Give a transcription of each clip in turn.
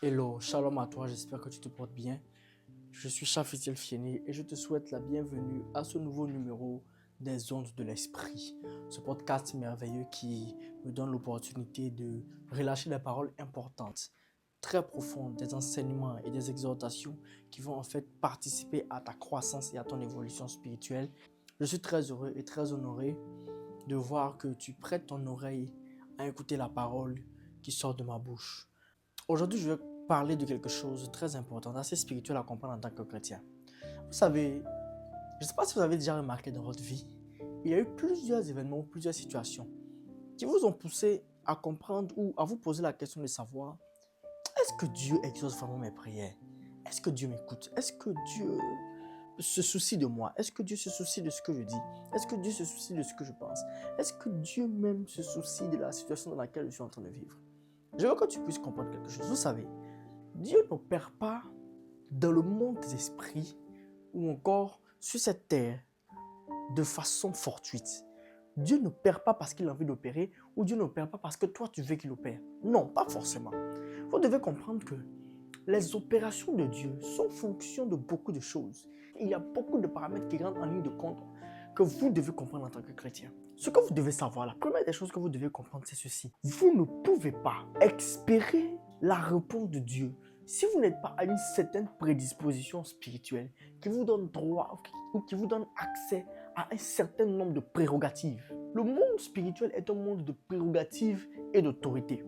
Hello, shalom à toi, j'espère que tu te portes bien. Je suis Chafitel Fieni et je te souhaite la bienvenue à ce nouveau numéro des Ondes de l'Esprit. Ce podcast merveilleux qui me donne l'opportunité de relâcher des paroles importantes, très profondes, des enseignements et des exhortations qui vont en fait participer à ta croissance et à ton évolution spirituelle. Je suis très heureux et très honoré de voir que tu prêtes ton oreille à écouter la parole qui sort de ma bouche. Aujourd'hui, je vais parler de quelque chose de très important, assez spirituel à comprendre en tant que chrétien. Vous savez, je ne sais pas si vous avez déjà remarqué dans votre vie, il y a eu plusieurs événements, plusieurs situations qui vous ont poussé à comprendre ou à vous poser la question de savoir, est-ce que Dieu exauce vraiment mes prières? Est-ce que Dieu m'écoute? Est-ce que Dieu se soucie de moi? Est-ce que Dieu se soucie de ce que je dis? Est-ce que Dieu se soucie de ce que je pense? Est-ce que Dieu même se soucie de la situation dans laquelle je suis en train de vivre? Je veux que tu puisses comprendre quelque chose. Vous savez, Dieu n'opère pas dans le monde des esprits ou encore sur cette terre de façon fortuite. Dieu n'opère pas parce qu'il a envie d'opérer ou Dieu n'opère pas parce que toi tu veux qu'il opère. Non, pas forcément. Vous devez comprendre que les opérations de Dieu sont fonction de beaucoup de choses. Il y a beaucoup de paramètres qui rentrent en ligne de compte que vous devez comprendre en tant que chrétien. Ce que vous devez savoir, la première des choses que vous devez comprendre, c'est ceci. Vous ne pouvez pas espérer la réponse de Dieu si vous n'êtes pas à une certaine prédisposition spirituelle qui vous donne droit ou qui vous donne accès à un certain nombre de prérogatives. Le monde spirituel est un monde de prérogatives et d'autorité.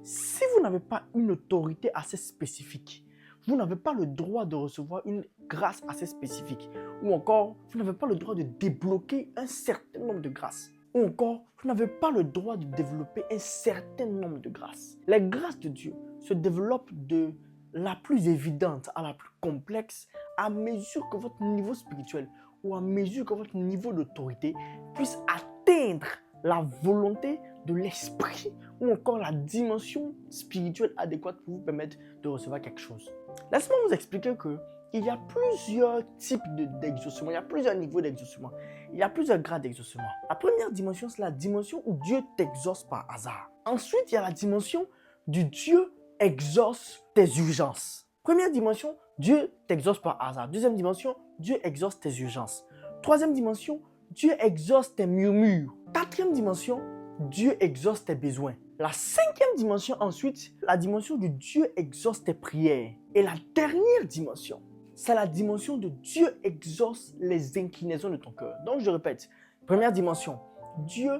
Si vous n'avez pas une autorité assez spécifique, vous n'avez pas le droit de recevoir une grâce assez spécifique. Ou encore, vous n'avez pas le droit de débloquer un certain nombre de grâces. Ou encore, vous n'avez pas le droit de développer un certain nombre de grâces. Les grâces de Dieu se développent de la plus évidente à la plus complexe à mesure que votre niveau spirituel ou à mesure que votre niveau d'autorité puisse atteindre la volonté de l'esprit ou encore la dimension spirituelle adéquate pour vous permettre de recevoir quelque chose. Laissez-moi vous expliquer qu'il y a plusieurs types d'exaucement, il y a plusieurs niveaux d'exaucement, il y a plusieurs grades d'exaucement. La première dimension, c'est la dimension où Dieu t'exauce par hasard. Ensuite, il y a la dimension du Dieu exauce tes urgences. Première dimension, Dieu t'exauce par hasard. Deuxième dimension, Dieu exauce tes urgences. Troisième dimension, Dieu exauce tes murmures. Quatrième dimension, Dieu exauce tes besoins. La cinquième dimension ensuite, la dimension de Dieu exauce tes prières. Et la dernière dimension, c'est la dimension de Dieu exauce les inclinaisons de ton cœur. Donc je répète, première dimension, Dieu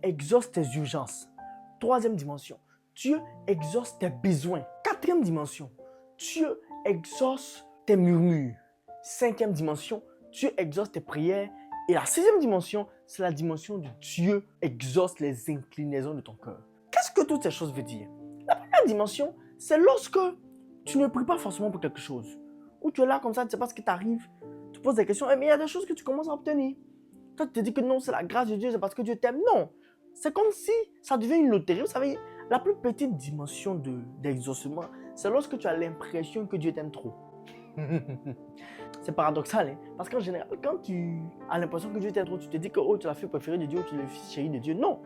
exauce tes urgences. Troisième dimension, Dieu exauce tes besoins. Quatrième dimension, Dieu exauce tes murmures. Cinquième dimension, Dieu exauce tes prières. Et la sixième dimension, c'est la dimension de Dieu exauce les inclinaisons de ton cœur. Qu'est-ce que toutes ces choses veulent dire? La première dimension, c'est lorsque tu ne pries pas forcément pour quelque chose. Ou tu es là comme ça, tu ne sais pas ce qui t'arrive. Tu poses des questions, mais il y a des choses que tu commences à obtenir. Toi, tu te dis que non, c'est la grâce de Dieu, c'est parce que Dieu t'aime. Non, c'est comme si ça devient une loterie. Vous savez, la plus petite dimension d'exaucement, c'est lorsque tu as l'impression que Dieu t'aime trop. C'est paradoxal, hein? Parce qu'en général, quand tu as l'impression que Dieu t'aime trop, tu te dis que oh, tu es la fille préférée de Dieu ou tu es le fils chéri de Dieu. Non.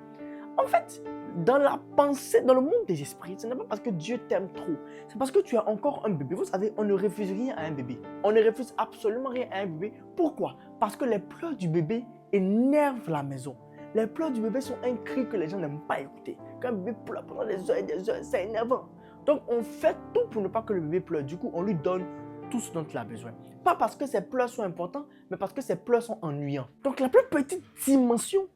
En fait, dans la pensée, dans le monde des esprits, ce n'est pas parce que Dieu t'aime trop. C'est parce que tu as encore un bébé. Vous savez, on ne refuse rien à un bébé. On ne refuse absolument rien à un bébé. Pourquoi? Parce que les pleurs du bébé énervent la maison. Les pleurs du bébé sont un cri que les gens n'aiment pas écouter. Quand un bébé pleure pendant des heures et des heures, c'est énervant. Donc, on fait tout pour ne pas que le bébé pleure. Du coup, on lui donne tout ce dont il a besoin. Pas parce que ses pleurs sont importants, mais parce que ses pleurs sont ennuyants. Donc, la plus petite dimension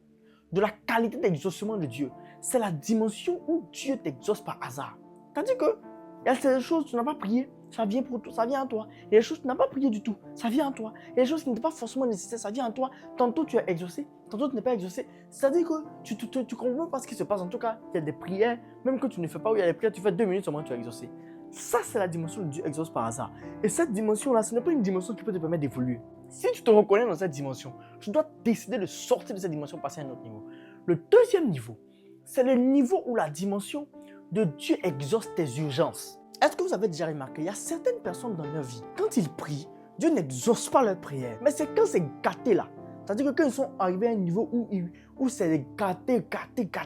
de la qualité d'exaucement de Dieu, c'est la dimension où Dieu t'exauce par hasard. C'est-à-dire que il y a ces choses que tu n'as pas prié, ça vient pour toi, ça vient à toi. Il y a des choses que tu n'as pas prié du tout, ça vient à toi. Il y a des choses qui n'étaient pas forcément nécessaires, ça vient à toi. Tantôt tu es exaucé, tantôt tu n'es pas exaucé. C'est-à-dire que tu comprends pas ce qui se passe. En tout cas, il y a des prières, même que tu ne fais pas, ou il y a des prières, tu fais 2 minutes seulement, tu es exaucé. Ça, c'est la dimension de Dieu exauce par hasard. Et cette dimension-là, ce n'est pas une dimension qui peut te permettre d'évoluer. Si tu te reconnais dans cette dimension, tu dois décider de sortir de cette dimension pour passer à un autre niveau. Le deuxième niveau, c'est le niveau où la dimension de Dieu exauce tes urgences. Est-ce que vous avez déjà remarqué, il y a certaines personnes dans leur vie, quand ils prient, Dieu n'exauce pas leurs prières. Mais c'est quand c'est gâté là. C'est-à-dire que quand ils sont arrivés à un niveau où c'est gâté,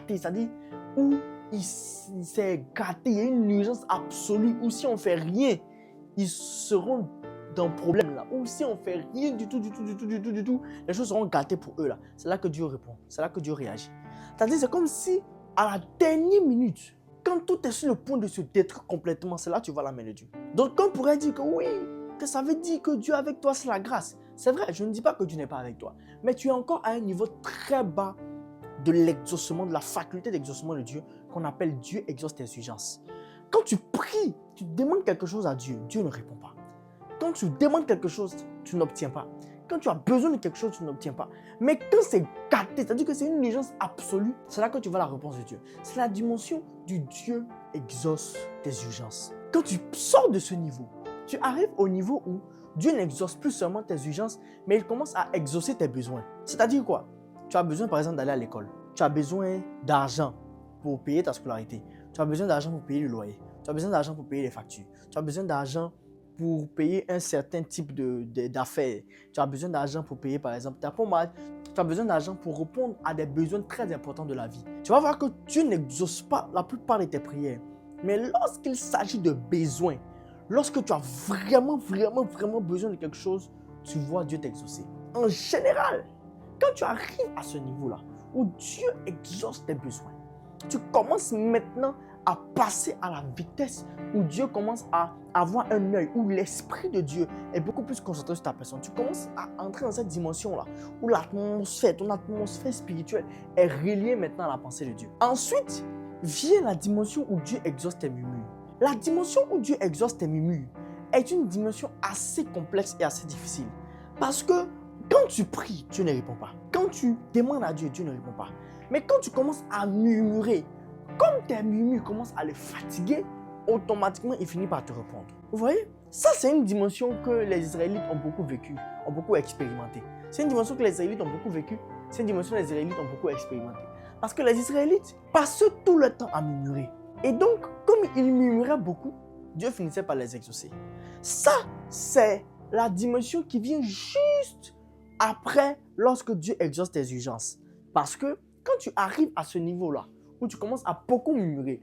c'est-à-dire où il s'est gâté. Il y a une urgence absolue où si on ne fait rien, ils seront dans le problème là. Ou si on ne fait rien du tout, les choses seront gâtées pour eux là. C'est là que Dieu répond. C'est là que Dieu réagit. C'est-à-dire, c'est comme si à la dernière minute, quand tout est sur le point de se détruire complètement, c'est là que tu vois la main de Dieu. Donc, on pourrait dire que oui, que ça veut dire que Dieu est avec toi, c'est la grâce. C'est vrai, je ne dis pas que Dieu n'est pas avec toi. Mais tu es encore à un niveau très bas de l'exaucement, de la faculté d'exaucement de Dieu, qu'on appelle Dieu exauce tes urgences. Quand tu pries, tu demandes quelque chose à Dieu, Dieu ne répond pas. Quand tu demandes quelque chose, tu n'obtiens pas. Quand tu as besoin de quelque chose, tu n'obtiens pas. Mais quand c'est gâté, c'est-à-dire que c'est une urgence absolue, c'est là que tu vois la réponse de Dieu. C'est la dimension du Dieu exauce tes urgences. Quand tu sors de ce niveau, tu arrives au niveau où Dieu n'exauce plus seulement tes urgences, mais il commence à exaucer tes besoins. C'est-à-dire quoi? Tu as besoin par exemple d'aller à l'école. Tu as besoin d'argent pour payer ta scolarité. Tu as besoin d'argent pour payer le loyer. Tu as besoin d'argent pour payer les factures. Tu as besoin d'argent pour payer un certain type d'affaires. Tu as besoin d'argent pour payer par exemple ta pommade. Tu as besoin d'argent pour répondre à des besoins très importants de la vie. Tu vas voir que Dieu n'exauce pas la plupart de tes prières. Mais lorsqu'il s'agit de besoins, lorsque tu as vraiment besoin de quelque chose, tu vois Dieu t'exaucer. En général, quand tu arrives à ce niveau-là, où Dieu exauce tes besoins, tu commences maintenant à passer à la vitesse où Dieu commence à avoir un œil, où l'Esprit de Dieu est beaucoup plus concentré sur ta personne. Tu commences à entrer dans cette dimension-là, où ton atmosphère spirituelle est reliée maintenant à la pensée de Dieu. Ensuite, vient la dimension où Dieu exauce tes murmures. La dimension où Dieu exauce tes murmures est une dimension assez complexe et assez difficile. Parce que quand tu pries, Dieu ne répond pas. Quand tu demandes à Dieu, Dieu ne répond pas. Mais quand tu commences à murmurer, comme tes murmures commencent à le fatiguer, automatiquement, il finit par te répondre. Vous voyez? Ça, c'est une dimension que les Israélites ont beaucoup vécu, ont beaucoup expérimenté. C'est une dimension que les Israélites ont beaucoup vécu. C'est une dimension que les Israélites ont beaucoup expérimenté. Parce que les Israélites passaient tout le temps à murmurer. Et donc, comme ils murmuraient beaucoup, Dieu finissait par les exaucer. Ça, c'est la dimension qui vient juste après, lorsque Dieu exauce tes urgences. Parce que quand tu arrives à ce niveau-là, où tu commences à beaucoup murmurer,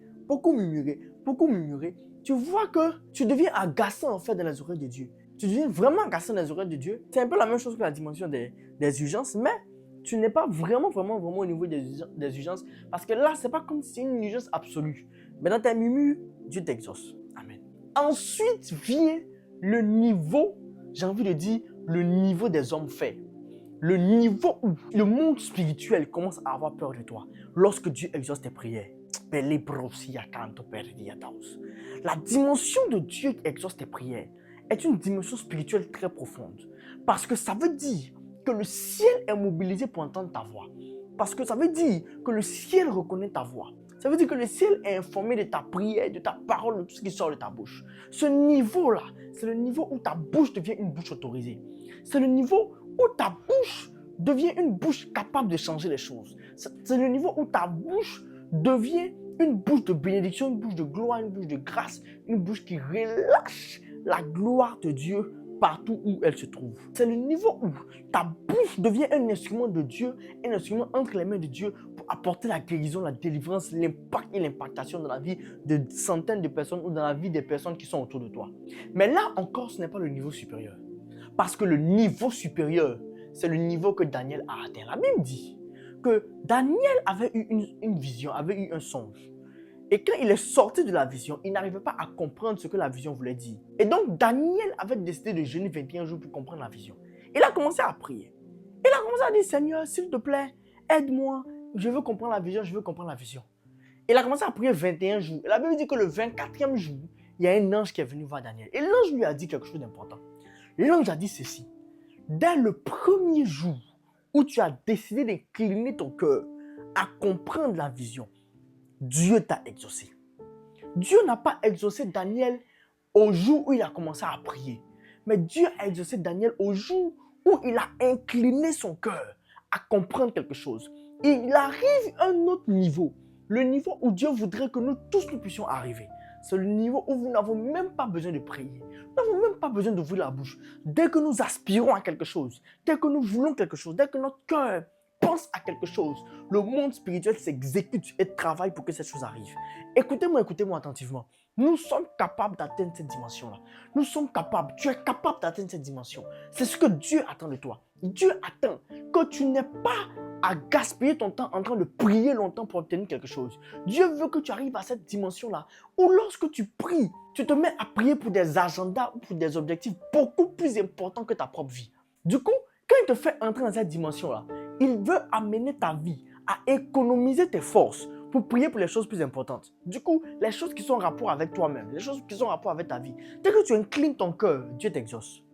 tu vois que tu deviens agaçant en fait dans les oreilles de Dieu. Tu deviens vraiment agaçant dans les oreilles de Dieu. C'est un peu la même chose que la dimension des urgences, mais tu n'es pas vraiment au niveau des urgences. Parce que là, c'est pas comme si c'est une urgence absolue. Mais dans tes murmures, Dieu t'exauce. Amen. Ensuite vient le niveau, j'ai envie de dire, le niveau des hommes faits. Le niveau où le monde spirituel commence à avoir peur de toi lorsque Dieu exauce tes prières. La dimension de Dieu qui exauce tes prières est une dimension spirituelle très profonde. Parce que ça veut dire que le ciel est mobilisé pour entendre ta voix. Parce que ça veut dire que le ciel reconnaît ta voix. Ça veut dire que le ciel est informé de ta prière, de ta parole, de tout ce qui sort de ta bouche. Ce niveau-là, c'est le niveau où ta bouche devient une bouche autorisée. C'est le niveau où ta bouche devient une bouche capable de changer les choses. C'est le niveau où ta bouche devient une bouche de bénédiction, une bouche de gloire, une bouche de grâce, une bouche qui relâche la gloire de Dieu partout où elle se trouve. C'est le niveau où ta bouche devient un instrument de Dieu, un instrument entre les mains de Dieu pour apporter la guérison, la délivrance, l'impact et l'impactation dans la vie de centaines de personnes ou dans la vie des personnes qui sont autour de toi. Mais là encore, ce n'est pas le niveau supérieur. Parce que le niveau supérieur, c'est le niveau que Daniel a atteint. La Bible dit que Daniel avait eu une vision, avait eu un songe. Et quand il est sorti de la vision, il n'arrivait pas à comprendre ce que la vision voulait dire. Et donc, Daniel avait décidé de jeûner 21 jours pour comprendre la vision. Il a commencé à prier. Il a commencé à dire, Seigneur, s'il te plaît, aide-moi. Je veux comprendre la vision, je veux comprendre la vision. Il a commencé à prier 21 jours. Et la Bible dit que le 24e jour, il y a un ange qui est venu voir Daniel. Et l'ange lui a dit quelque chose d'important. L'ange a dit ceci. Dès le premier jour où tu as décidé d'incliner ton cœur à comprendre la vision, Dieu t'a exaucé. Dieu n'a pas exaucé Daniel au jour où il a commencé à prier. Mais Dieu a exaucé Daniel au jour où il a incliné son cœur à comprendre quelque chose. Et il arrive à un autre niveau. Le niveau où Dieu voudrait que nous tous nous puissions arriver. C'est le niveau où nous n'avons même pas besoin de prier. Nous n'avons même pas besoin d'ouvrir la bouche. Dès que nous aspirons à quelque chose, dès que nous voulons quelque chose, dès que notre cœur penses à quelque chose, le monde spirituel s'exécute et travaille pour que cette chose arrive. Écoutez-moi attentivement. Nous sommes capables d'atteindre cette dimension-là. Nous sommes capables, tu es capable d'atteindre cette dimension. C'est ce que Dieu attend de toi. Dieu attend que tu n'aies pas à gaspiller ton temps en train de prier longtemps pour obtenir quelque chose. Dieu veut que tu arrives à cette dimension-là où lorsque tu pries, tu te mets à prier pour des agendas ou pour des objectifs beaucoup plus importants que ta propre vie. Du coup, quand il te fait entrer dans cette dimension-là, il veut amener ta vie à économiser tes forces pour prier pour les choses plus importantes. Du coup, les choses qui sont en rapport avec toi-même, les choses qui sont en rapport avec ta vie. Dès que tu inclines ton cœur, Dieu t'exauce.